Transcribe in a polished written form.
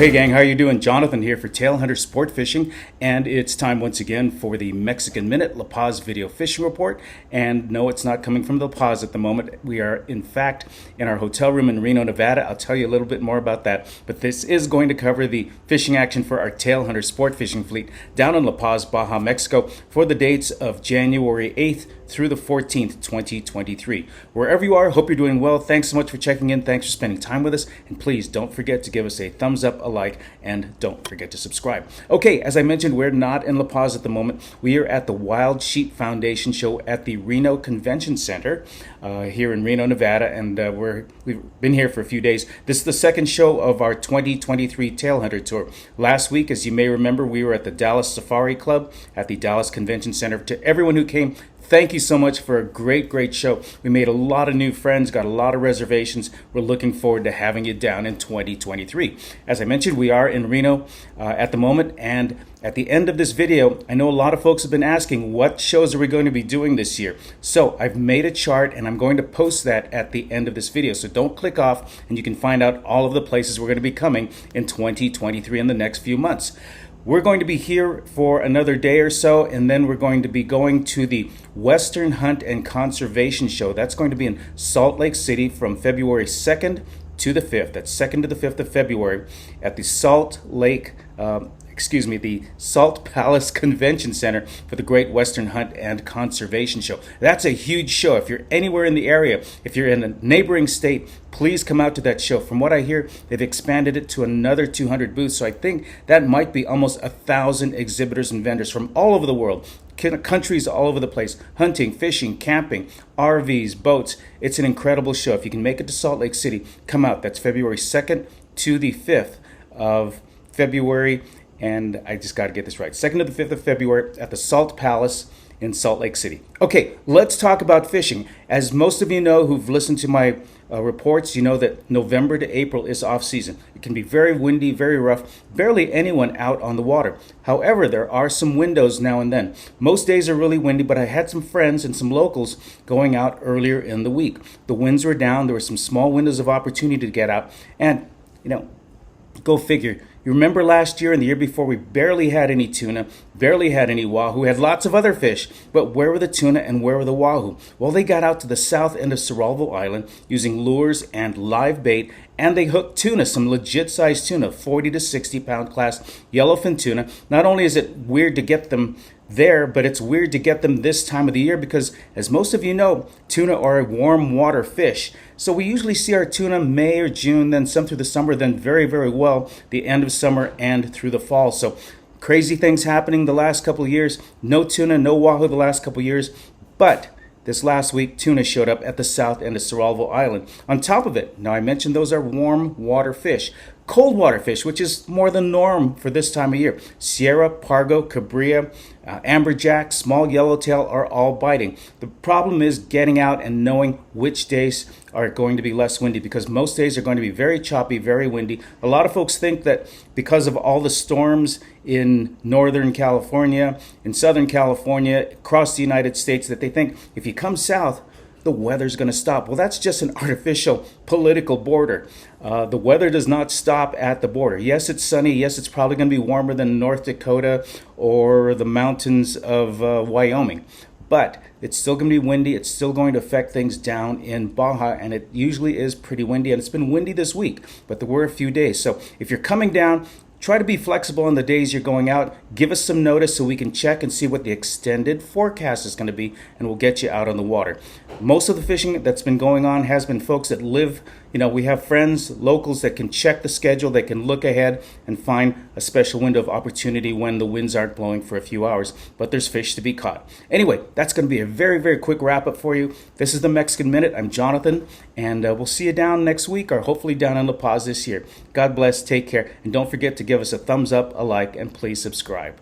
Hey gang, how you doing? Jonathan here for Tailhunter Sportfishing, and it's time once again for the Mexican Minute La Paz video fishing report. And no, it's not coming from La Paz at the moment. We are in fact in our hotel room in Reno, Nevada. I'll tell you a little bit more about that, but this is going to cover the fishing action for our Tailhunter Sportfishing fleet down in La Paz, Baja, Mexico for the dates of January 8th through the 14th, 2023. Wherever you are, hope you're doing well. Thanks so much for checking in. Thanks for spending time with us. And please don't forget to give us a thumbs up, a like, and don't forget to subscribe. Okay, as I mentioned, we're not in La Paz at the moment. We are at the Wild Sheep Foundation show at the Reno Convention Center here in Reno, Nevada, and we've been here for a few days. This is the second show of our 2023 Tailhunter Tour. Last week, as you may remember, we were at the Dallas Safari Club at the Dallas Convention Center. To everyone who came, thank you so much for a great show. We made a lot of new friends, got a lot of reservations. We're looking forward to having you down in 2023. As I mentioned, we are in Reno at the moment, and at the end of this video, I know a lot of folks have been asking, what shows are we going to be doing this year? So I've made a chart, and I'm going to post that at the end of this video. So don't click off, and you can find out all of the places we're going to be coming in 2023 in the next few months. We're going to be here for another day or so, and then we're going to be going to the Western Hunt and Conservation Show. That's going to be in Salt Lake City from February 2nd to the 5th. That's 2nd to the 5th of February at the the Salt Palace Convention Center for the Great Western Hunt and Conservation Show. That's a huge show. If you're anywhere in the area, if you're in a neighboring state, please come out to that show. From what I hear, they've expanded it to another 200 booths, so I think that might be almost 1,000 exhibitors and vendors from all over the world. Countries all over the place, hunting, fishing, camping, RVs, boats. It's an incredible show. If you can make it to Salt Lake City, come out. That's February 2nd to the 5th of February. And I just got to get this right. 2nd to the 5th of February at the Salt Palace in Salt Lake City. Okay, let's talk about fishing. As most of you know who've listened to my reports, you know that November to April is off season. It can be very windy, very rough, barely anyone out on the water. However, there are some windows now and then. Most days are really windy, but I had some friends and some locals going out earlier in the week. The winds were down. There were some small windows of opportunity to get out. And, go figure. You remember last year and the year before, we barely had any tuna, barely had any wahoo, had lots of other fish, but where were the tuna and where were the wahoo? Well, they got out to the south end of Cerralvo Island using lures and live bait, and they hooked tuna, some legit sized tuna, 40 to 60 pound class yellowfin tuna. Not only is it weird to get them there, but it's weird to get them this time of the year because, as most of you know, tuna are a warm water fish. So we usually see our tuna May or June, then some through the summer, then very well the end of summer and through the fall. So crazy things happening the last couple of years. No tuna, no wahoo the last couple of years, but this last week, tuna showed up at the south end of Cerralvo Island. On top of it, now I mentioned those are warm water fish. Cold water fish, which is more the norm for this time of year. Sierra, Pargo, Cabria, Amberjack, small yellowtail are all biting. The problem is getting out and knowing which days are going to be less windy, because most days are going to be very choppy, very windy. A lot of folks think that because of all the storms in Northern California, in Southern California, across the United States, that they think if you come south, the weather's going to stop. Well, that's just an artificial political border. The weather does not stop at the border. Yes, it's sunny. Yes, it's probably going to be warmer than North Dakota or the mountains of Wyoming. But it's still going to be windy. It's still going to affect things down in Baja, and it usually is pretty windy. And it's been windy this week, but there were a few days. So if you're coming down, try to be flexible on the days you're going out. Give us some notice so we can check and see what the extended forecast is going to be, and we'll get you out on the water. Most of the fishing that's been going on has been folks that live, we have friends, locals that can check the schedule, they can look ahead and find a special window of opportunity when the winds aren't blowing for a few hours, but there's fish to be caught. Anyway, that's going to be a very quick wrap up for you. This is the Mexican Minute. I'm Jonathan, and we'll see you down next week, or hopefully down in La Paz this year. God bless, take care, and don't forget to give us a thumbs up, a like, and please subscribe.